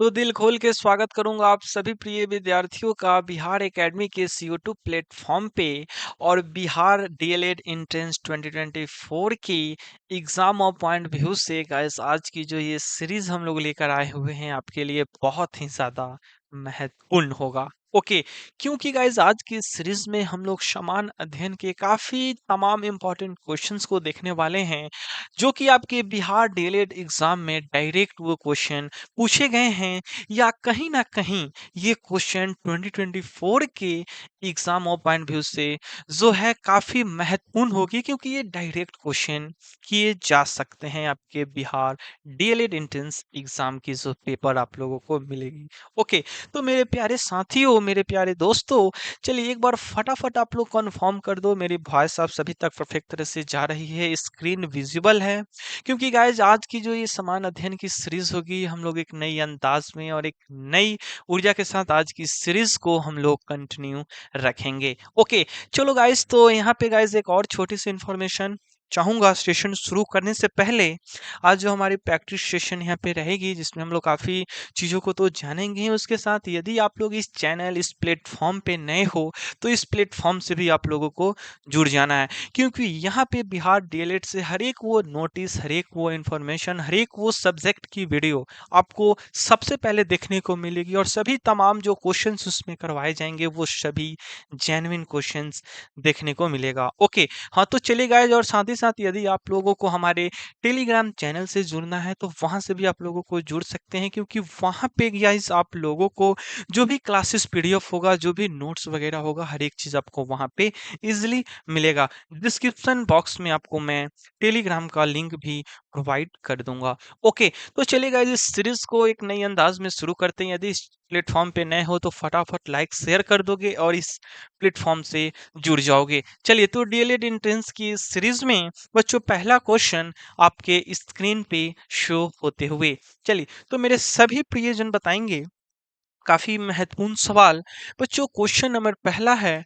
तो दिल खोल के स्वागत करूंगा आप सभी प्रिय विद्यार्थियों का बिहार एकेडमी के CO2 प्लेटफॉर्म पे और बिहार डीएलएड एंट्रेंस 2024 की एग्जाम और पॉइंट व्यू से गाइस आज की जो ये सीरीज हम लोग लेकर आए हुए हैं आपके लिए बहुत ही ज्यादा महत्वपूर्ण होगा। ओके, क्योंकि गाइस आज की सीरीज में हम लोग समान अध्ययन के काफी तमाम इंपॉर्टेंट क्वेश्चंस को देखने वाले हैं जो कि आपके बिहार डीएलएड एग्जाम में डायरेक्ट वो क्वेश्चन पूछे गए हैं या कहीं ना कहीं ये क्वेश्चन 2024 के एग्जाम और पॉइंट व्यू से जो है काफी महत्वपूर्ण होगी क्योंकि ये डायरेक्ट क्वेश्चन किए जा सकते हैं आपके बिहार डीएलएड एंट्रेंस एग्जाम की जो पेपर आप लोगों को मिलेगी। ओके, तो मेरे प्यारे साथियों, मेरे प्यारे दोस्तों, चलिए एक बार फटाफट आप लोग कंफर्म कर दो मेरी वॉइस आप सभी तक परफेक्ट तरह से जा रही है, स्क्रीन विजिबल है। क्योंकि गाइज आज की जो ये समान अध्ययन की सीरीज होगी हम लोग एक नई अंदाज में और एक नई ऊर्जा के साथ आज की सीरीज को हम लोग कंटिन्यू रखेंगे। ओके, चलो गाइज, तो यहाँ पे गाइज एक और छोटी सी इंफॉर्मेशन चाहूंगा सेशन शुरू करने से पहले। आज जो हमारी प्रैक्टिस सेशन यहाँ पे रहेगी जिसमें हम लोग काफी चीजों को तो जानेंगे ही, उसके साथ यदि आप लोग इस चैनल इस प्लेटफॉर्म पे नए हो तो इस प्लेटफॉर्म से भी आप लोगों को जुड़ जाना है, क्योंकि यहाँ पे बिहार डीएलएड से हर एक वो नोटिस, हर एक वो इंफॉर्मेशन, हर एक वो सब्जेक्ट की वीडियो आपको सबसे पहले देखने को मिलेगी और सभी तमाम जो क्वेश्चंस उसमें करवाए जाएंगे वो सभी जेन्युइन क्वेश्चंस देखने को मिलेगा। ओके, हाँ, तो चलिए गाइस, और साथ ही साथ यदि आप लोगों को हमारे टेलीग्राम चैनल से जुड़ना है तो वहां से भी आप लोगों को जुड़ सकते हैं, क्योंकि वहां पे गाइस आप लोगों को जो भी क्लासेस पीडीएफ होगा, जो भी नोट्स वगैरह होगा, हर एक चीज आपको वहां पे इजिली मिलेगा। डिस्क्रिप्शन बॉक्स में आपको मैं टेलीग्राम का लिंक भी प्रोवाइड कर दूंगा। ओके, तो चलिए गाइस, इस सीरीज को एक नई अंदाज में शुरू करते हैं। यदि इस प्लेटफॉर्म पे नए हो तो फटाफट लाइक शेयर कर दोगे और इस प्लेटफॉर्म से जुड़ जाओगे। चलिए, तो डीएलएड एंट्रेंस की इस सीरीज में बच्चों पहला क्वेश्चन आपके स्क्रीन पे शो होते हुए, चलिए तो मेरे सभी प्रियजन बताएंगे। काफी महत्वपूर्ण सवाल बच्चों, क्वेश्चन नंबर पहला है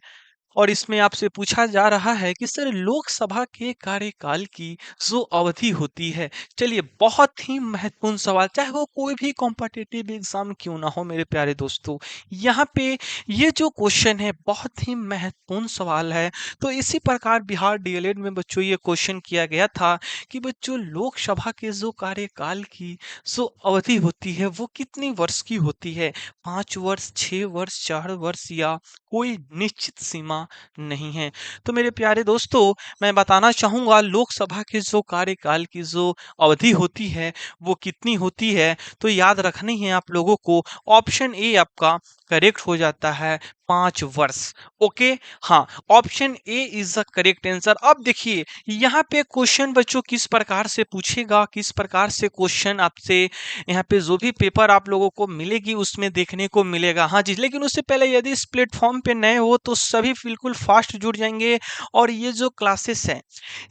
और इसमें आपसे पूछा जा रहा है कि सर लोकसभा के कार्यकाल की जो अवधि होती है, चलिए बहुत ही महत्वपूर्ण सवाल, चाहे वो कोई भी कॉम्पिटिटिव एग्जाम क्यों ना हो मेरे प्यारे दोस्तों, यहाँ पे ये जो क्वेश्चन है बहुत ही महत्वपूर्ण सवाल है। तो इसी प्रकार बिहार डीएलएड में बच्चों ये क्वेश्चन किया गया था कि बच्चों लोकसभा के जो कार्यकाल की जो अवधि होती है वो कितनी वर्ष की होती है, 5 वर्ष, 6 वर्ष, 4 वर्ष या कोई निश्चित सीमा नहीं है। तो मेरे प्यारे दोस्तों, मैं बताना चाहूंगा लोकसभा के जो कार्यकाल की जो अवधि होती है वो कितनी होती है, तो याद रखनी है आप लोगों को। ऑप्शन ए आपका करेक्ट हो जाता है, 5 वर्ष। ओके, हाँ, option A is the correct answer. अब देखिए यहाँ पे क्वेश्चन बच्चों किस प्रकार से पूछेगा, किस प्रकार से क्वेश्चन आपसे यहाँ पे जो भी पेपर आप लोगों को मिलेगी उसमें देखने को मिलेगा। हाँ जी, लेकिन उससे पहले यदि इस प्लेटफॉर्म पे नए हो तो सभी बिल्कुल फास्ट जुड़ जाएंगे। और ये जो क्लासेस हैं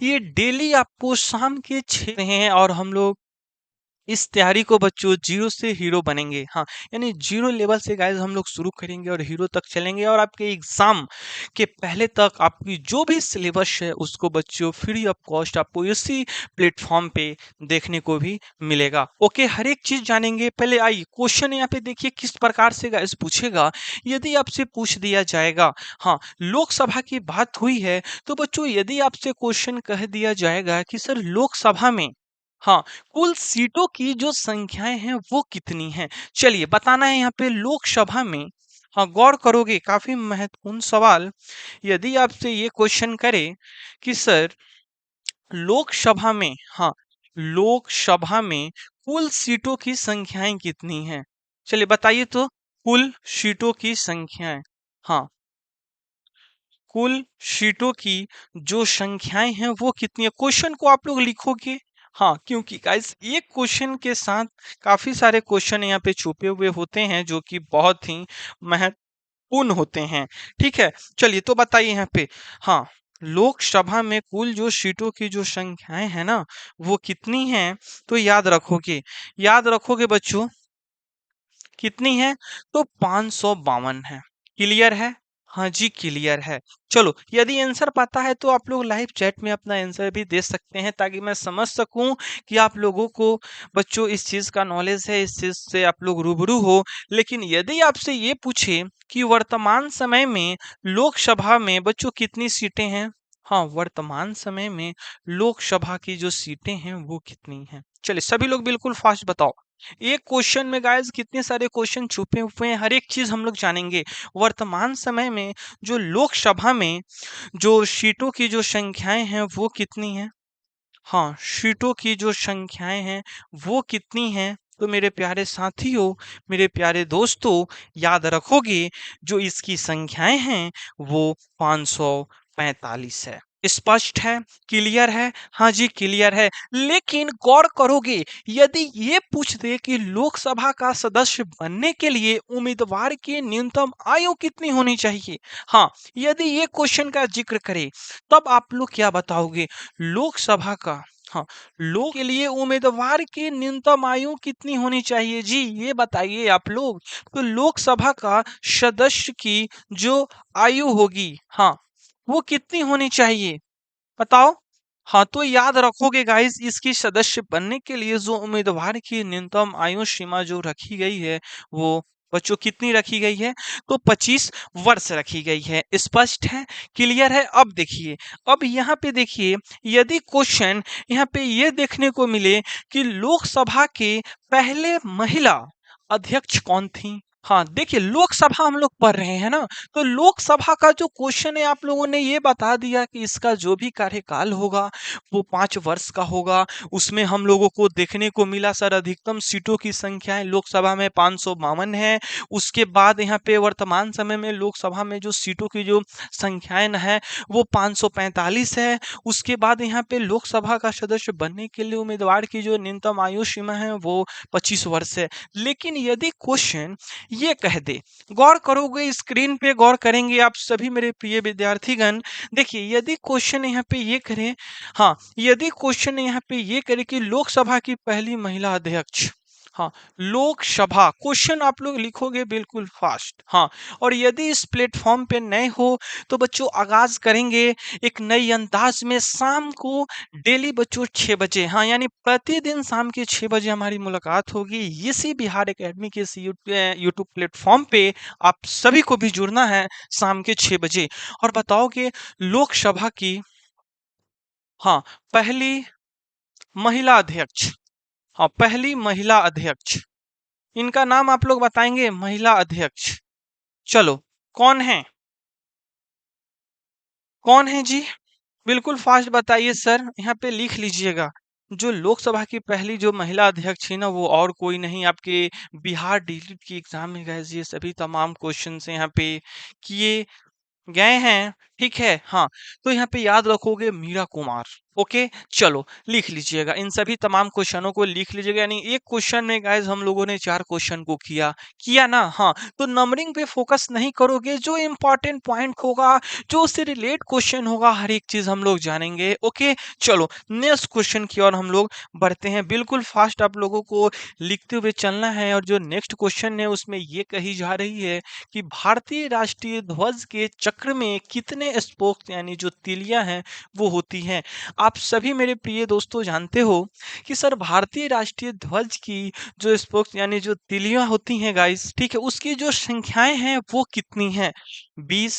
ये डेली आपको शाम के 6 हैं और हम लोग इस तैयारी को बच्चों जीरो से हीरो बनेंगे। हाँ, यानी जीरो लेवल से गाइस हम लोग शुरू करेंगे और हीरो तक चलेंगे और आपके एग्जाम के पहले तक आपकी जो भी सिलेबस है उसको बच्चों फ्री ऑफ कॉस्ट आपको इसी प्लेटफॉर्म पे देखने को भी मिलेगा। ओके, हर एक चीज जानेंगे। पहले आइए क्वेश्चन यहाँ पे देखिए किस प्रकार से गाइस पूछेगा। यदि आपसे पूछ दिया जाएगा, हाँ, लोकसभा की बात हुई है, तो बच्चों यदि आपसे क्वेश्चन कह दिया जाएगा कि सर लोकसभा में, हाँ, कुल सीटों की जो संख्याएं हैं वो कितनी हैं, चलिए बताना है यहाँ पे लोकसभा में। हाँ, गौर करोगे, काफी महत्वपूर्ण सवाल। यदि आपसे ये क्वेश्चन करे कि सर लोकसभा में, हाँ, लोकसभा में कुल सीटों की संख्याएं कितनी हैं, चलिए बताइए तो। कुल सीटों की संख्याएं, हाँ, कुल सीटों की जो संख्याएं हैं वो कितनी है, क्वेश्चन को आप लोग लिखोगे। हाँ, क्योंकि गाइस एक क्वेश्चन के साथ काफी सारे क्वेश्चन यहाँ पे छुपे हुए होते हैं जो कि बहुत ही महत्वपूर्ण होते हैं। ठीक है, चलिए तो बताइए यहाँ पे। हाँ, लोकसभा में कुल जो सीटों की जो संख्याएं हैं ना वो कितनी हैं, तो याद रखोगे, याद रखोगे बच्चों, कितनी है, तो 552 है। क्लियर है? हाँ जी, क्लियर है। चलो, यदि आंसर पता है तो आप लोग लाइव चैट में अपना आंसर भी दे सकते हैं, ताकि मैं समझ सकूँ कि आप लोगों को बच्चों इस चीज़ का नॉलेज है, इस चीज़ से आप लोग रूबरू हो। लेकिन यदि आपसे ये पूछे कि वर्तमान समय में लोकसभा में बच्चों कितनी सीटें हैं? हाँ, वर्तमान समय में लोकसभा की जो सीटें हैं वो कितनी हैं? चलिए सभी लोग बिल्कुल फास्ट बताओ। एक क्वेश्चन में गाइस कितने सारे क्वेश्चन छुपे हुए हैं, हर एक चीज़ हम लोग जानेंगे। वर्तमान समय में जो लोकसभा में जो सीटों की जो संख्याएँ हैं वो कितनी हैं? हाँ, सीटों की जो संख्याएँ हैं वो कितनी हैं? तो मेरे प्यारे साथियों, मेरे प्यारे दोस्तों, याद रखोगे जो इसकी संख्याएँ हैं वो 545 है। स्पष्ट है? क्लियर है? हाँ जी, क्लियर है। लेकिन गौर करोगे, यदि ये पूछ दे कि लोकसभा का सदस्य बनने के लिए उम्मीदवार की न्यूनतम आयु कितनी होनी चाहिए? हाँ, यदि ये क्वेश्चन का जिक्र करें, तब आप लोग क्या बताओगे? लोकसभा का, हाँ, लोक के लिए उम्मीदवार की न्यूनतम आयु कितनी होनी चाहिए जी? ये बताइए आप लोग। तो लोकसभा का सदस्य की जो आयु होगी, हाँ, वो कितनी होनी चाहिए? बताओ। हाँ, तो याद रखोगे गाइस, इसकी सदस्य बनने के लिए जो उम्मीदवार की न्यूनतम आयु सीमा जो रखी गई है वो बच्चों कितनी रखी गई है? तो 25 वर्ष रखी गई है। स्पष्ट है? क्लियर है? अब देखिए, अब यहाँ पे देखिए, यदि क्वेश्चन यहाँ पे ये देखने को मिले कि लोकसभा के पहले महिला अध्यक्ष कौन थी? हाँ, देखिए लोकसभा हम लोग पढ़ रहे हैं ना, तो लोकसभा का जो क्वेश्चन है आप लोगों ने ये बता दिया कि इसका जो भी कार्यकाल होगा वो 5 वर्ष का होगा। उसमें हम लोगों को देखने को मिला सर, अधिकतम सीटों की संख्याएं लोकसभा में 552 है। उसके बाद यहाँ पे वर्तमान समय में लोकसभा में जो सीटों की जो संख्याएं है वो 545 है। उसके बाद यहाँ पे लोकसभा का सदस्य बनने के लिए उम्मीदवार की जो न्यूनतम आयु सीमा है वो 25 वर्ष है। लेकिन यदि क्वेश्चन ये कह दे, गौर करोगे, स्क्रीन पे गौर करेंगे आप सभी मेरे प्रिय विद्यार्थीगण। देखिए, यदि क्वेश्चन यहाँ पे ये करे, हाँ, यदि क्वेश्चन यहाँ पे ये करे कि लोकसभा की पहली महिला अध्यक्ष, हाँ, लोकसभा क्वेश्चन आप लोग लिखोगे बिल्कुल फास्ट। हाँ, और यदि इस प्लेटफॉर्म पे नए हो तो बच्चों आगाज करेंगे एक नई अंदाज में शाम को, डेली बच्चों 6 बजे, हाँ, यानी प्रतिदिन शाम के 6 बजे हमारी मुलाकात होगी इसी बिहार एकेडमी के इस यूट्यूब प्लेटफॉर्म पे। आप सभी को भी जुड़ना है शाम के 6 बजे। और बताओ कि लोकसभा की, हाँ, पहली महिला अध्यक्ष, हाँ, पहली महिला अध्यक्ष, इनका नाम आप लोग बताएंगे, महिला अध्यक्ष। चलो, कौन है? कौन है जी? बिल्कुल फास्ट बताइए सर, यहाँ पे लिख लीजिएगा। जो लोकसभा की पहली जो महिला अध्यक्ष थी ना, वो और कोई नहीं, आपके बिहार डीलिट की एग्जाम में गए ये सभी तमाम क्वेश्चन से यहाँ पे किए गए हैं। ठीक है, हाँ, तो यहाँ पे याद रखोगे मीरा कुमार। ओके, चलो लिख लीजिएगा, इन सभी तमाम क्वेश्चनों को लिख लीजिएगा। यानी एक क्वेश्चन में गाइस हम लोगों ने 4 क्वेश्चन को किया किया ना। हाँ, तो नंबरिंग पे फोकस नहीं करोगे, जो इंपॉर्टेंट पॉइंट होगा, जो उससे रिलेट क्वेश्चन होगा, हर एक चीज हम लोग जानेंगे। ओके, चलो नेक्स्ट क्वेश्चन की ओर हम लोग बढ़ते हैं। बिल्कुल फास्ट आप लोगों को लिखते हुए चलना है। और जो नेक्स्ट क्वेश्चन है उसमें ये कही जा रही है कि भारतीय राष्ट्रीय ध्वज के चक्र में कितने स्पोक्स यानी जो तिलियां हैं वो होती हैं? आप सभी मेरे प्रिय दोस्तों जानते हो कि सर भारतीय राष्ट्रीय ध्वज की जो स्पोक्स यानी जो तिलियां होती हैं गाइस, ठीक है, उसकी जो संख्याएं हैं वो कितनी हैं? 20,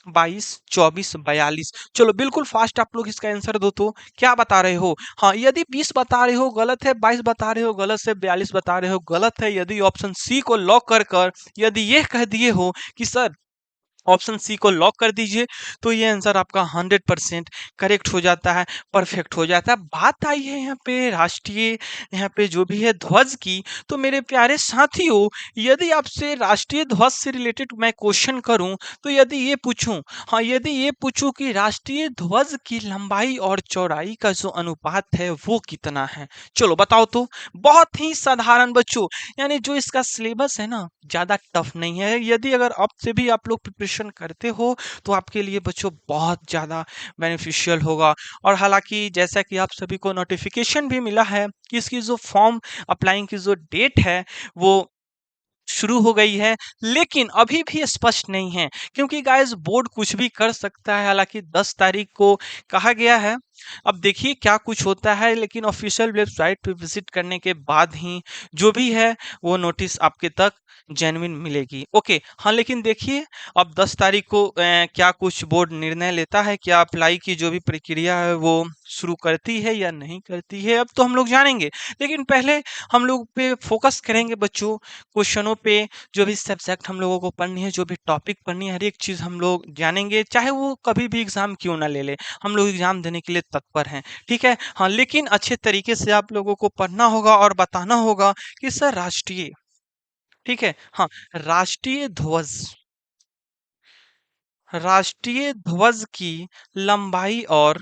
22, 24, 42। चलो बिल्कुल फास्ट आप लोग इसका आंसर दो तो। क्या बता रहे हो? हाँ, यदि 20 बता रहे हो गलत है, 22 बता रहे हो गलत है, 42 बता रहे हो गलत है। यदि ऑप्शन सी को लॉक कर यदि ये कह दिए हो कि सर ऑप्शन सी को लॉक कर दीजिए, तो ये आंसर आपका 100% करेक्ट हो जाता है, परफेक्ट हो जाता है। बात आई है यहाँ पे राष्ट्रीय, यहाँ पे जो भी है ध्वज की। तो मेरे प्यारे साथियों, यदि आपसे राष्ट्रीय ध्वज से रिलेटेड मैं क्वेश्चन करूं, तो यदि ये पूछूं, हाँ, यदि ये पूछूं कि राष्ट्रीय ध्वज की लंबाई और चौड़ाई का जो अनुपात है वो कितना है, चलो बताओ तो। बहुत ही साधारण बच्चों, यानी जो इसका सिलेबस है ना ज्यादा टफ नहीं है। यदि अगर अब से भी आप लोग प्रिपरेशन करते हो तो आपके लिए बच्चों बहुत ज़्यादा बेनिफिशियल होगा। और हालांकि जैसा कि आप सभी को नोटिफिकेशन भी मिला है कि इसकी जो फॉर्म अप्लाइंग की जो डेट है वो शुरू हो गई है, लेकिन अभी भी स्पष्ट नहीं है, क्योंकि गाइस बोर्ड कुछ भी कर सकता है। हालांकि 10 तारीख को कहा गया है। अब देखिए क्या कुछ होता है, लेकिन ऑफिशियल वेबसाइट पे विजिट करने के बाद ही जो भी है वो नोटिस आपके तक जेन्युइन मिलेगी। ओके, हाँ, लेकिन देखिए अब 10 तारीख को क्या कुछ बोर्ड निर्णय लेता है, क्या अप्लाई की जो भी प्रक्रिया है वो शुरू करती है या नहीं करती है, अब तो हम लोग जानेंगे। लेकिन पहले हम लोग पे फोकस करेंगे बच्चों, क्वेश्चनों पे। जो भी सब्जेक्ट हम लोगों को पढ़नी है, जो भी टॉपिक पढ़नी है, हर एक चीज़ हम लोग जानेंगे, चाहे वो कभी भी एग्जाम क्यों ना ले ले। हम लोग एग्जाम देने के लिए तत्पर हैं, ठीक है। हाँ, लेकिन अच्छे तरीके से आप लोगों को पढ़ना होगा और बताना होगा कि सर राष्ट्रीय, ठीक है, हाँ, राष्ट्रीय ध्वज, राष्ट्रीय ध्वज की लंबाई और,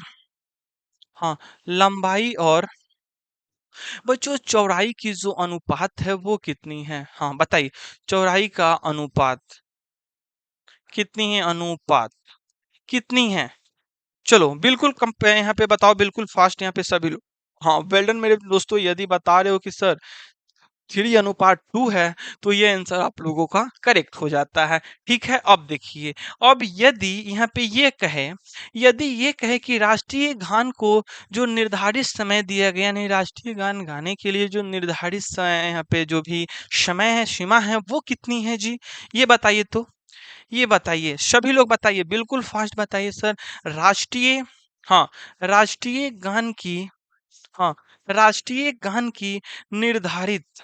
हाँ, लंबाई और बच्चों चौड़ाई की जो अनुपात है वो कितनी है? हाँ, बताइए। चौड़ाई का अनुपात कितनी है? अनुपात कितनी है? चलो बिल्कुल कम पे यहाँ पे बताओ, बिल्कुल फास्ट यहाँ पे सभी लोग। हाँ, वेल डन मेरे दोस्तों, यदि बता रहे हो कि सर 3:2 है, तो ये आंसर आप लोगों का करेक्ट हो जाता है। ठीक है, अब देखिए, अब यदि यहाँ पे ये कहे, यदि ये कहे कि राष्ट्रीय गान को जो निर्धारित समय दिया गया, नहीं, राष्ट्रीय गान गाने के लिए जो निर्धारित समय यहाँ पे जो भी समय है, सीमा है, वो कितनी है जी? ये बताइए तो, ये बताइए, सभी लोग बताइए, बिल्कुल फास्ट बताइए सर। राष्ट्रीय, हाँ, राष्ट्रीय गान की, हाँ, राष्ट्रीय गान की निर्धारित,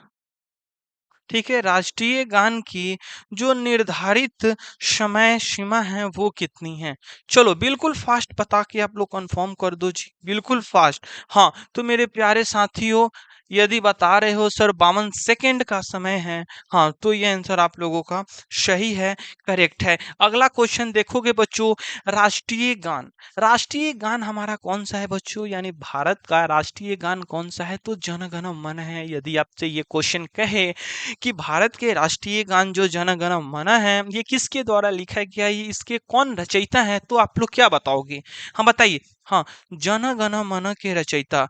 ठीक है, राष्ट्रीय गान की जो निर्धारित समय सीमा है वो कितनी है? चलो बिल्कुल फास्ट बता के आप लोग कंफर्म कर दो जी, बिल्कुल फास्ट। हाँ, तो मेरे प्यारे साथियों, यदि बता रहे हो सर 52 सेकंड का समय है, हाँ, तो ये आंसर आप लोगों का सही है, करेक्ट है। अगला क्वेश्चन देखोगे बच्चों, राष्ट्रीय गान, राष्ट्रीय गान हमारा कौन सा है बच्चों? यानी भारत का राष्ट्रीय गान कौन सा है? तो जन गण मन है। यदि आपसे ये क्वेश्चन कहे कि भारत के राष्ट्रीय गान जो जन गण मन है, ये किसके द्वारा लिखा गया, ये इसके कौन रचयिता है, तो आप लोग क्या बताओगे? हाँ, बताइए। हाँ, जन गण मन के रचयिता,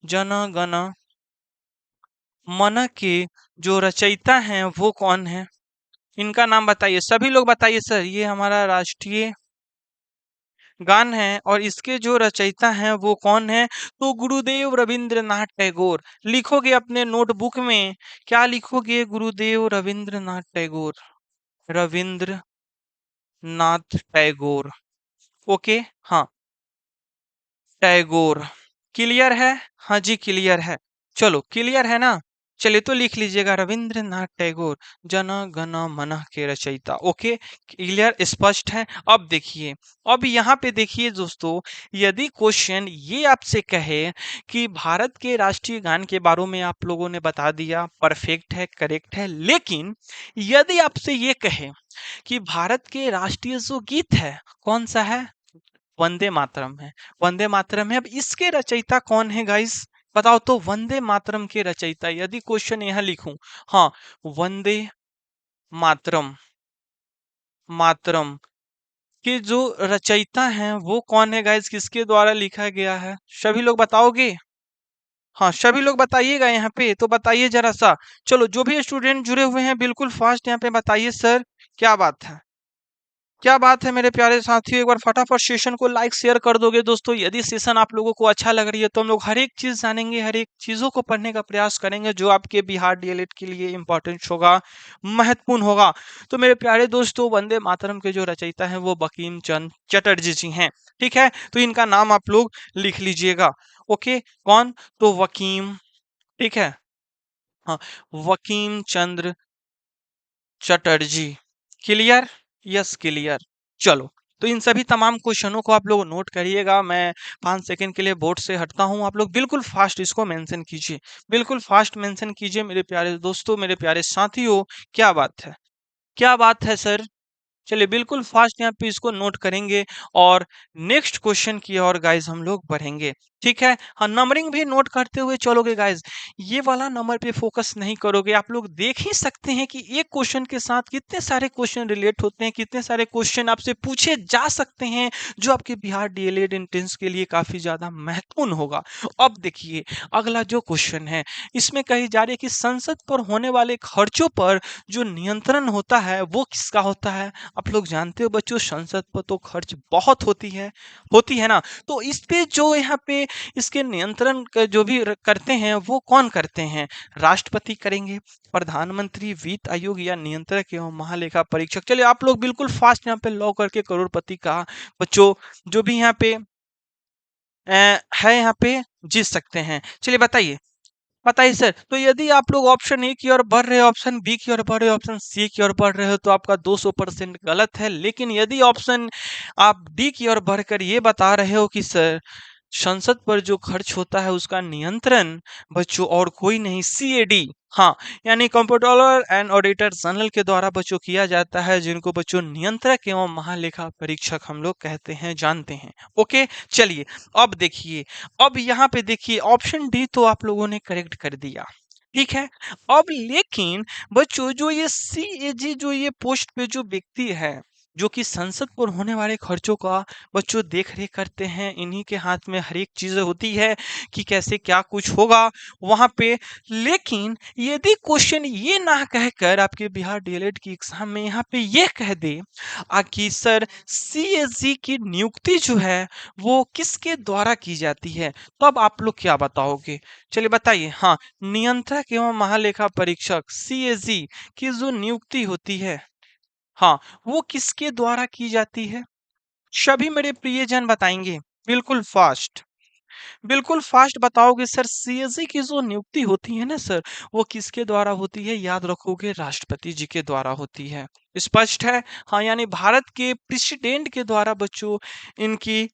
जन गण मन के जो रचयिता हैं वो कौन है? इनका नाम बताइए, सभी लोग बताइए सर। ये हमारा राष्ट्रीय गान है और इसके जो रचयिता हैं वो कौन है? तो गुरुदेव रविंद्रनाथ टैगोर। लिखोगे अपने नोटबुक में, क्या लिखोगे? गुरुदेव रविंद्रनाथ टैगोर, रविंद्रनाथ टैगोर। ओके, हाँ, टैगोर। क्लियर है? हाँ जी, क्लियर है। चलो क्लियर है ना? चलिए तो लिख लीजिएगा, रविंद्रनाथ टैगोर, जन गण मन के रचयिता। ओके, क्लियर, स्पष्ट है। अब देखिए, अब यहाँ पे देखिए दोस्तों, यदि क्वेश्चन ये आपसे कहे कि भारत के राष्ट्रीय गान के बारे में आप लोगों ने बता दिया, परफेक्ट है, करेक्ट है, लेकिन यदि आपसे ये कहे कि भारत के राष्ट्रीय जो गीत है कौन सा है? वंदे मातरम है, वंदे मातरम है। अब इसके रचयिता कौन है गाइस? बताओ तो, वंदे मातरम के रचयिता, यदि क्वेश्चन यहाँ लिखूं, हाँ, वंदे मातरम, मातरम के जो रचयिता हैं वो कौन है गाइस? किसके द्वारा लिखा गया है? सभी लोग बताओगे? हाँ, सभी लोग बताइएगा यहाँ पे, तो बताइए जरा सा। चलो जो भी स्टूडेंट जुड़े हुए हैं बिल्कुल फास्ट यहाँ पे बताइए सर, क्या बात है? क्या बात है मेरे प्यारे साथियों, एक बार फटाफट सेशन को लाइक शेयर कर दोगे दोस्तों। यदि सेशन आप लोगों को अच्छा लग रही है तो हम लोग हर एक चीज जानेंगे, हर एक चीजों को पढ़ने का प्रयास करेंगे जो आपके बिहार डीएलएड के लिए इंपॉर्टेंट होगा, महत्वपूर्ण होगा। तो मेरे प्यारे दोस्तों, वंदे मातरम के जो रचयिता हैं वो बंकिम चंद्र चटर्जी जी हैं, ठीक है। तो इनका नाम आप लोग लिख लीजिएगा। ओके, कौन? तो वकीम, ठीक है, हाँ, वकीम चंद्र चटर्जी। क्लियर? Yes, clear. चलो, तो इन सभी तमाम क्वेश्चनों को आप लोग नोट करिएगा। मैं 5 सेकंड के लिए बोर्ड से हटता हूं, आप लोग बिल्कुल फास्ट इसको मेंशन कीजिए, बिल्कुल फास्ट मेंशन कीजिए मेरे प्यारे दोस्तों, मेरे प्यारे साथियों। क्या बात है, क्या बात है सर? चलिए बिल्कुल फास्ट यहाँ पे इसको नोट करेंगे और नेक्स्ट क्वेश्चन की ओर गाइस हम लोग बढ़ेंगे। ठीक है। हाँ, नंबरिंग भी नोट करते हुए चलोगे गाइस, ये वाला नंबर पे फोकस नहीं करोगे। आप लोग देख ही सकते हैं कि एक क्वेश्चन के साथ कितने सारे क्वेश्चन रिलेट होते हैं, कितने सारे क्वेश्चन आपसे पूछे जा सकते हैं, जो आपके बिहार डीएलएड एंट्रेंस के लिए काफी ज्यादा महत्वपूर्ण होगा। अब देखिए, अगला जो क्वेश्चन है, इसमें कही जा रही है कि संसद पर होने वाले खर्चों पर जो नियंत्रण होता है वो किसका होता है। आप लोग जानते हो बच्चों, संसद पर तो खर्च बहुत होती है ना। तो इस पे जो यहाँ पे इसके नियंत्रण जो भी करते हैं वो कौन करते हैं। राष्ट्रपति करेंगे, प्रधानमंत्री, वित्त आयोग या नियंत्रक एवं महालेखा परीक्षक। चलिए आप लोग बिल्कुल फास्ट यहाँ पे लॉ करके करोड़पति का बच्चों जो भी यहाँ पे है यहाँ पे जीत सकते हैं। चलिए बताइए सर। तो यदि आप लोग ऑप्शन ए की ओर बढ़ रहे हो, ऑप्शन बी की ओर बढ़ रहे हो, ऑप्शन सी की ओर बढ़ रहे हो, तो आपका 200% गलत है। लेकिन यदि ऑप्शन आप डी की ओर बढ़कर ये बता रहे हो कि सर संसद पर जो खर्च होता है उसका नियंत्रण बच्चों और कोई नहीं, सीएडी, हाँ, यानी कंप्ट्रोलर एंड ऑडिटर जनरल के द्वारा बच्चों किया जाता है, जिनको बच्चों नियंत्रक एवं महालेखा परीक्षक हम लोग कहते हैं, जानते हैं। ओके, चलिए अब देखिए, अब यहाँ पे देखिए ऑप्शन डी तो आप लोगों ने करेक्ट कर दिया, ठीक है। अब लेकिन बच्चों जो ये सीएजी जो ये पोस्ट पे जो व्यक्ति है, जो कि संसद पर होने वाले खर्चों का बच्चों देख रेख करते हैं, इन्हीं के हाथ में हर एक चीज होती है कि कैसे क्या कुछ होगा वहां पे। लेकिन यदि क्वेश्चन ये ना कहकर आपके बिहार डीएलएड की एग्जाम में यहाँ पे ये कह दे कि सर सीएसजी की नियुक्ति जो है वो किसके द्वारा की जाती है, तो अब आप लोग क्या बताओगे। चलिए बताइए। हाँ, नियंत्रक एवं महालेखा परीक्षक सीएसजी की जो नियुक्ति होती है, हाँ, वो किसके द्वारा की जाती है। सभी मेरे प्रियजन बताएंगे, बिल्कुल फास्ट, बिल्कुल फास्ट बताओगे सर। सीएसजी की जो नियुक्ति होती है ना सर, वो किसके द्वारा होती है, याद रखोगे राष्ट्रपति जी के द्वारा होती है। स्पष्ट है। हाँ, यानी भारत के प्रेसिडेंट के द्वारा बच्चों इनकी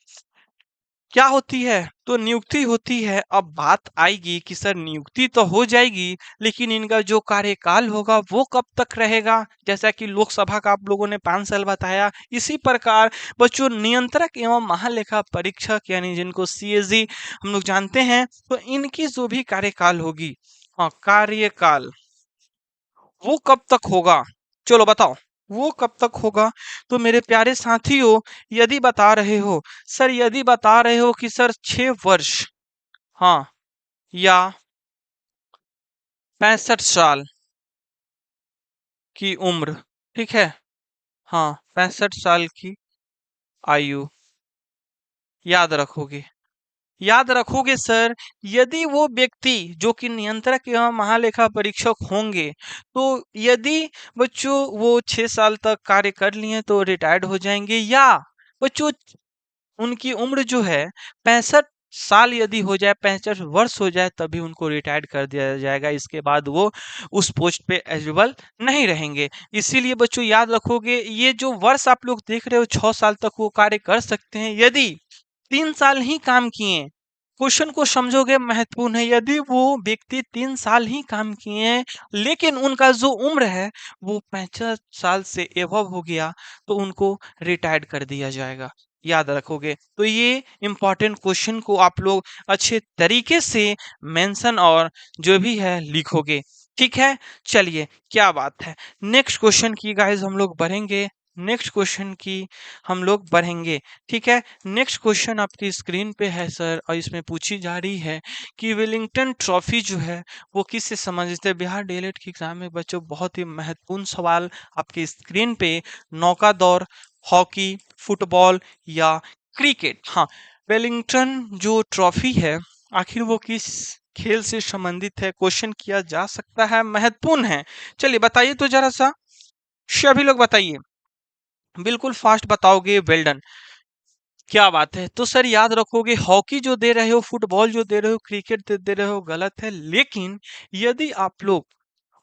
क्या होती है, तो नियुक्ति होती है। अब बात आएगी कि सर नियुक्ति तो हो जाएगी, लेकिन इनका जो कार्यकाल होगा वो कब तक रहेगा। जैसा कि लोकसभा का आप लोगों ने 5 साल बताया, इसी प्रकार बच्चों नियंत्रक एवं महालेखा परीक्षक यानी जिनको सीएजी हम लोग जानते हैं, तो इनकी जो भी कार्यकाल होगी, हाँ, कार्यकाल वो कब तक होगा, चलो बताओ, वो कब तक होगा। तो मेरे प्यारे साथियों, यदि बता रहे हो सर, यदि बता रहे हो कि सर 6 वर्ष, हाँ, या 65 साल की उम्र, ठीक है, हाँ, 65 साल की आयु, याद रखोगे, याद रखोगे सर। यदि वो व्यक्ति जो कि नियंत्रक एवं महालेखा परीक्षक होंगे, तो यदि बच्चों वो 6 साल तक कार्य कर लिए तो रिटायर्ड हो जाएंगे, या बच्चों उनकी उम्र जो है 65 साल यदि हो जाए, 65 वर्ष हो जाए, तभी उनको रिटायर्ड कर दिया जाएगा। इसके बाद वो उस पोस्ट पे एलिजिबल नहीं रहेंगे। इसीलिए बच्चों याद रखोगे, ये जो वर्ष आप लोग देख रहे हो 6 साल तक वो कार्य कर सकते हैं। यदि 3 साल ही काम किए, क्वेश्चन को समझोगे, महत्वपूर्ण है। यदि वो व्यक्ति 3 साल ही काम किए हैं, लेकिन उनका जो उम्र है वो 65 साल से एवब हो गया, तो उनको रिटायर्ड कर दिया जाएगा। याद रखोगे। तो ये इंपॉर्टेंट क्वेश्चन को आप लोग अच्छे तरीके से मेंशन और जो भी है लिखोगे, ठीक है। चलिए, क्या बात है, नेक्स्ट क्वेश्चन की गाइस हम लोग बढ़ेंगे, नेक्स्ट क्वेश्चन की हम लोग बढ़ेंगे, ठीक है। नेक्स्ट क्वेश्चन आपकी स्क्रीन पे है सर, और इसमें पूछी जा रही है कि वेलिंगटन ट्रॉफी जो है वो किससे संबंधित है। बिहार डीएलएड की एग्जाम में बच्चों बहुत ही महत्वपूर्ण सवाल आपकी स्क्रीन पे, नौका दौड़, हॉकी, फुटबॉल या क्रिकेट। हाँ, वेलिंगटन जो ट्रॉफी है आखिर वो किस खेल से संबंधित है, क्वेश्चन किया जा सकता है, महत्वपूर्ण है। चलिए बताइए तो जरा सा, सभी लोग बताइए, बिल्कुल फास्ट बताओगे, वेल डन, क्या बात है। तो सर याद रखोगे, हॉकी जो दे रहे हो, फुटबॉल जो दे रहे हो, क्रिकेट दे रहे हो, गलत है। लेकिन यदि आप लोग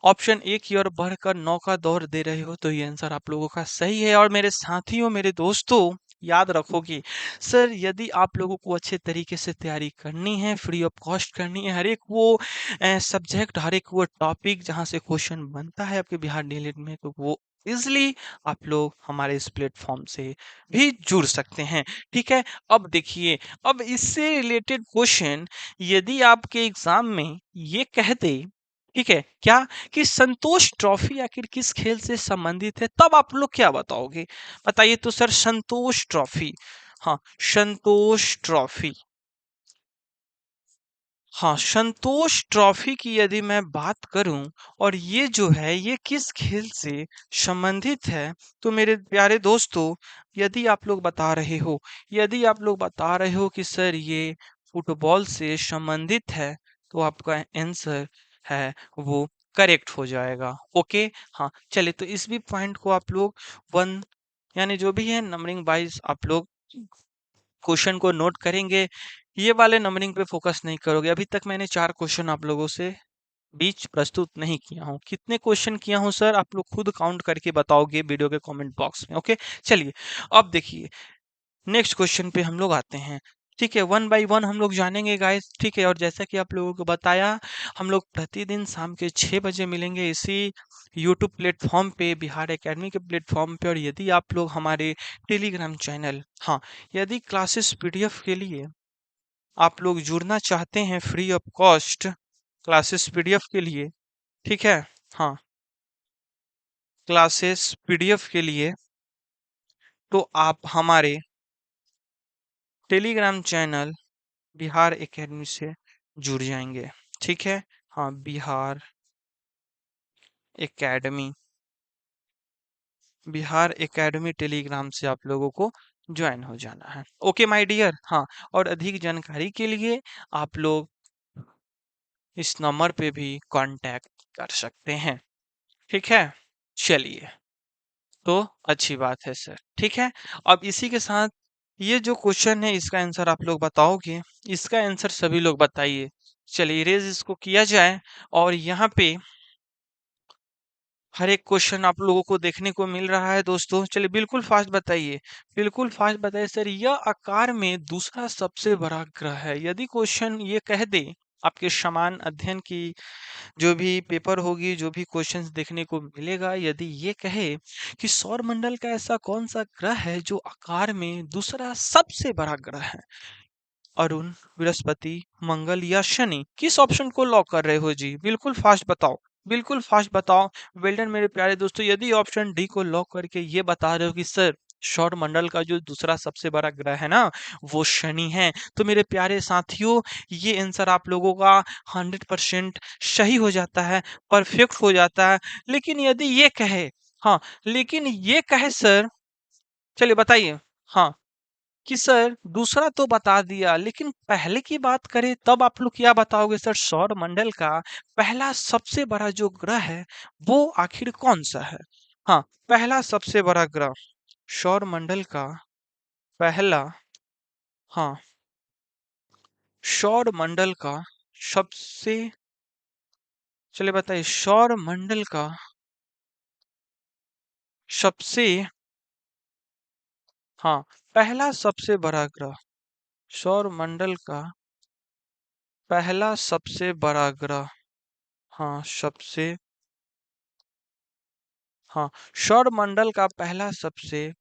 ऑप्शन ए की ओर बढ़कर नौका दौड़ दे रहे हो, तो ये आंसर आप लोगों का सही है। और मेरे साथियों, मेरे दोस्तों, याद रखोगे सर, यदि आप लोगों को अच्छे तरीके से तैयारी करनी है, फ्री ऑफ कॉस्ट करनी है, हर एक वो सब्जेक्ट, हर एक वो टॉपिक जहां से क्वेश्चन बनता है आपके बिहार डीएलएड में, तो वो इजली आप लोग हमारे इस प्लेटफॉर्म से भी जुड़ सकते हैं। ठीक है, अब देखिए, अब इससे रिलेटेड क्वेश्चन यदि आपके एग्जाम में ये कह दे, ठीक है क्या, कि संतोष ट्रॉफी आखिर किस खेल से संबंधित है, तब आप लोग क्या बताओगे? बताइए तो सर, संतोष ट्रॉफी। हाँ, संतोष ट्रॉफी। हाँ, संतोष ट्रॉफी की यदि मैं बात करूं और ये जो है ये किस खेल से संबंधित है, तो मेरे प्यारे दोस्तों, यदि आप लोग बता रहे हो, यदि आप लोग बता रहे हो कि सर ये फुटबॉल से संबंधित है, तो आपका आंसर है वो करेक्ट हो जाएगा। ओके, हाँ चलिए, तो इस भी पॉइंट को आप लोग वन, यानी जो भी है नंबरिंग वाइज आप लोग क्वेश्चन को नोट करेंगे। ये वाले नंबरिंग पे फोकस नहीं करोगे। अभी तक मैंने 4 क्वेश्चन आप लोगों से बीच प्रस्तुत नहीं किया हूँ। कितने क्वेश्चन किया हूँ सर, आप लोग खुद काउंट करके बताओगे वीडियो के कमेंट बॉक्स में। ओके, चलिए अब देखिए, नेक्स्ट क्वेश्चन पे हम लोग आते हैं। ठीक है, वन बाय वन हम लोग जानेंगे गाइस। ठीक है, और जैसा कि आप लोगों को बताया, हम लोग प्रतिदिन शाम के 6 बजे मिलेंगे इसी यूट्यूब प्लेटफॉर्म पे, बिहार एकेडमी के प्लेटफॉर्म पे। और यदि आप लोग हमारे टेलीग्राम चैनल, हाँ, यदि क्लासेस पीडीएफ के लिए आप लोग जुड़ना चाहते हैं free of cost classes PDF के लिए, ठीक है, हाँ, क्लासेस पीडीएफ के लिए, तो आप हमारे टेलीग्राम चैनल बिहार एकेडमी से जुड़ जाएंगे। ठीक है, हाँ, Bihar academy, Bihar academy Telegram से आप लोगों को ज्वाइन हो जाना है। ओके माय डियर, हाँ, और अधिक जानकारी के लिए आप लोग इस नंबर पे भी कांटेक्ट कर सकते हैं। ठीक है, चलिए, तो अच्छी बात है सर। ठीक है, अब इसी के साथ ये जो क्वेश्चन है इसका आंसर आप लोग बताओगे। इसका आंसर सभी लोग बताइए। चलिए, इरेज इसको किया जाए, और यहाँ पे हर एक क्वेश्चन आप लोगों को देखने को मिल रहा है दोस्तों। चलिए बिल्कुल फास्ट बताइए, बिल्कुल फास्ट बताइए सर, यह आकार में दूसरा सबसे बड़ा ग्रह है। यदि क्वेश्चन ये कह दे, आपके समान अध्ययन की जो भी पेपर होगी, जो भी क्वेश्चंस देखने को मिलेगा, यदि ये कहे कि सौर मंडल का ऐसा कौन सा ग्रह है जो आकार में दूसरा सबसे बड़ा ग्रह है, अरुण, बृहस्पति, मंगल या शनि, किस ऑप्शन को लॉक कर रहे हो जी? बिल्कुल फास्ट बताओ, बिल्कुल फास्ट बताओ। वेल्डन मेरे प्यारे दोस्तों, यदि ऑप्शन डी को लॉक करके ये बता रहे हो कि सर सौर मंडल का जो दूसरा सबसे बड़ा ग्रह है ना, वो शनि है, तो मेरे प्यारे साथियों, ये आंसर आप लोगों का 100% सही हो जाता है, परफेक्ट हो जाता है। लेकिन यदि ये कहे, हाँ, लेकिन ये कहे सर, चलिए बताइए, हाँ, कि सर दूसरा तो बता दिया, लेकिन पहले की बात करें तब आप लोग क्या बताओगे सर? सौर मंडल का पहला सबसे बड़ा जो ग्रह है वो आखिर कौन सा है? हाँ, पहला सबसे बड़ा ग्रह, सौर मंडल का पहला, हाँ, सौर मंडल का सबसे, चलिए बताइए, सौर मंडल का सबसे, हाँ, पहला सबसे बड़ा ग्रह, सौर मंडल का पहला सबसे बड़ा ग्रह, हाँ, सबसे, हाँ, सौरमंडल का पहला सबसे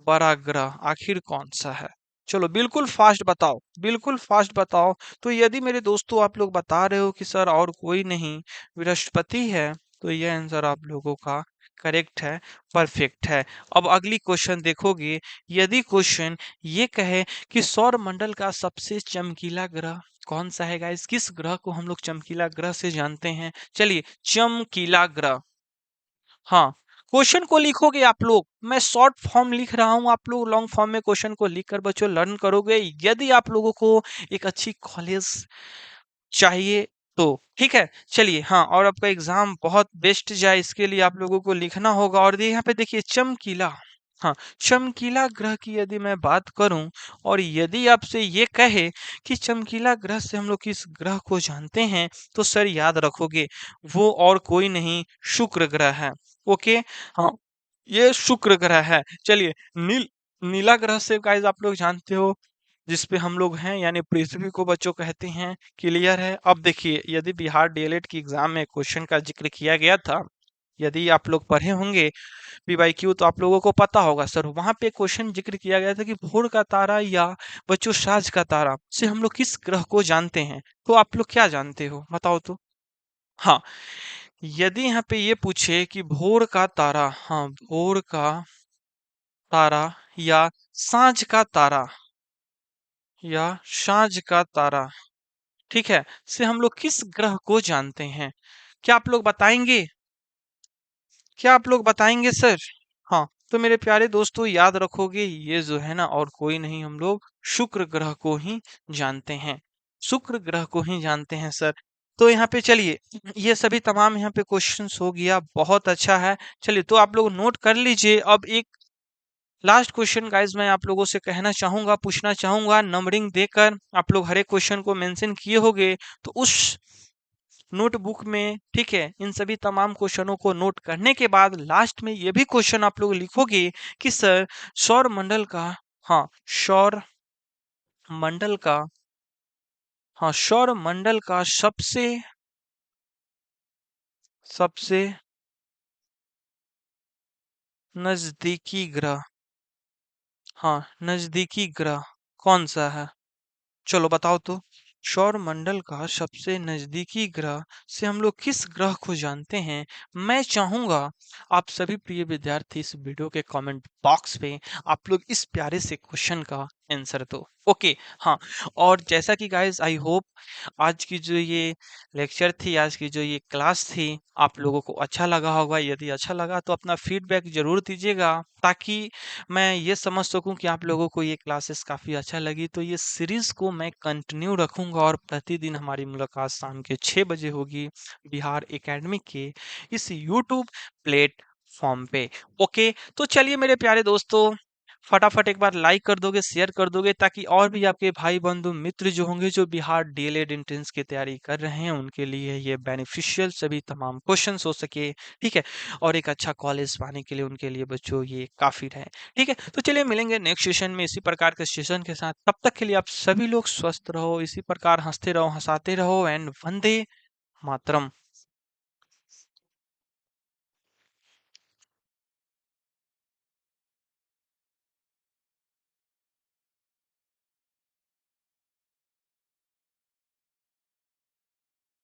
बड़ा ग्रह आखिर कौन सा है? चलो बिल्कुल फास्ट बताओ, बिल्कुल फास्ट बताओ। तो यदि मेरे दोस्तों आप लोग बता रहे हो कि सर और कोई नहीं, बृहस्पति है, तो यह आंसर आप लोगों का करेक्ट है, परफेक्ट है। अब अगली क्वेश्चन देखोगे, यदि क्वेश्चन ये कहे कि सौर मंडल का सबसे चमकीला ग्रह कौन सा है गाइस? किस ग्रह को हम लोग चमकीला ग्रह से जानते हैं? चलिए, चमकीला ग्रह, हाँ, क्वेश्चन को लिखोगे आप लोग, मैं शॉर्ट फॉर्म लिख रहा हूँ, आप लोग लॉन्ग फॉर्म में क्वेश्चन को लिख कर बच्चों लर्न करोगे। यदि आप लोगों को एक अच्छी कॉलेज चाहिए तो, ठीक है, चलिए, हाँ, और आपका एग्जाम बहुत बेस्ट जाए इसके लिए आप लोगों को लिखना होगा। और यहाँ पे देखिए चमकीला, हाँ, चमकीला ग्रह की यदि मैं बात करूं, और यदि आपसे ये कहे कि चमकीला ग्रह से हम लोग किस ग्रह को जानते हैं, तो सर याद रखोगे वो और कोई नहीं, शुक्र ग्रह है। ओके, हाँ, ये शुक्र ग्रह है। चलिए, नीला ग्रह से गाइस आप लोग जानते हो, जिस पे हम लोग हैं, यानी पृथ्वी को बच्चों कहते हैं। क्लियर है? अब देखिए, यदि बिहार डीएलएड की एग्जाम में क्वेश्चन का जिक्र किया गया था यदि आप लोग पढ़े होंगे पीवाईक्यू तो आप लोगों को पता होगा सर, वहां पे क्वेश्चन जिक्र किया गया था कि भोर का तारा या बच्चों साज का तारा से हम लोग किस ग्रह को जानते हैं। तो आप लोग क्या जानते हो बताओ तो। हाँ, यदि यहाँ पे ये पूछे कि भोर का तारा, हाँ भोर का तारा या साँझ का तारा या साँझ का तारा, ठीक है, से हम लोग किस ग्रह को जानते हैं? क्या आप लोग बताएंगे? क्या आप लोग बताएंगे सर? हाँ, तो मेरे प्यारे दोस्तों याद रखोगे ये जो है ना और कोई नहीं, हम लोग शुक्र ग्रह को ही जानते हैं। शुक्र ग्रह को ही जानते हैं सर। तो यहाँ पे चलिए, ये सभी तमाम यहाँ पे क्वेश्चंस हो गया, बहुत अच्छा है। चलिए तो आप लोग नोट कर लीजिए। अब एक लास्ट क्वेश्चन गाइस मैं आप लोगों से कहना चाहूंगा, पूछना चाहूंगा, नंबरिंग देकर आप लोग हर एक क्वेश्चन को मेंशन किए होंगे, तो उस नोटबुक में, ठीक है, इन सभी तमाम क्वेश्चनों को नोट करने के बाद लास्ट में ये भी क्वेश्चन आप लोग लिखोगे कि सर सौर मंडल का, हाँ सौर मंडल का, हाँ सौर मंडल का सबसे सबसे नजदीकी ग्रह, हाँ नजदीकी ग्रह कौन सा है? चलो बताओ तो। सौर मंडल का सबसे नजदीकी ग्रह से हम लोग किस ग्रह को जानते हैं? मैं चाहूंगा आप सभी प्रिय विद्यार्थी इस वीडियो के कमेंट बॉक्स पे आप लोग इस प्यारे से क्वेश्चन का आंसर दो। ओके, हाँ, और जैसा कि गाइस आई होप आज की जो ये लेक्चर थी, आज की जो ये क्लास थी, आप लोगों को अच्छा लगा होगा। यदि अच्छा लगा तो अपना फीडबैक जरूर दीजिएगा, ताकि मैं ये समझ सकूं कि आप लोगों को ये क्लासेस काफ़ी अच्छा लगी। तो ये सीरीज़ को मैं कंटिन्यू रखूंगा और प्रतिदिन हमारी मुलाकात शाम के 6 बजे होगी बिहार एकेडमी के इस यूट्यूब प्लेटफॉर्म पे। ओके, तो चलिए मेरे प्यारे दोस्तों, फटाफट एक बार लाइक कर दोगे, शेयर कर दोगे, ताकि और भी आपके भाई बंधु मित्र जो होंगे जो बिहार डीएलएड एंट्रेंस की तैयारी कर रहे हैं उनके लिए ये बेनिफिशियल सभी तमाम क्वेश्चंस हो सके, ठीक है, और एक अच्छा कॉलेज पाने के लिए उनके लिए बच्चों ये काफी रहे। ठीक है, तो चलिए मिलेंगे नेक्स्ट सेशन में इसी प्रकार के सेशन के साथ। तब तक के लिए आप सभी लोग स्वस्थ रहो, इसी प्रकार हंसते रहो, हंसाते रहो, एंड वंदे मातरम।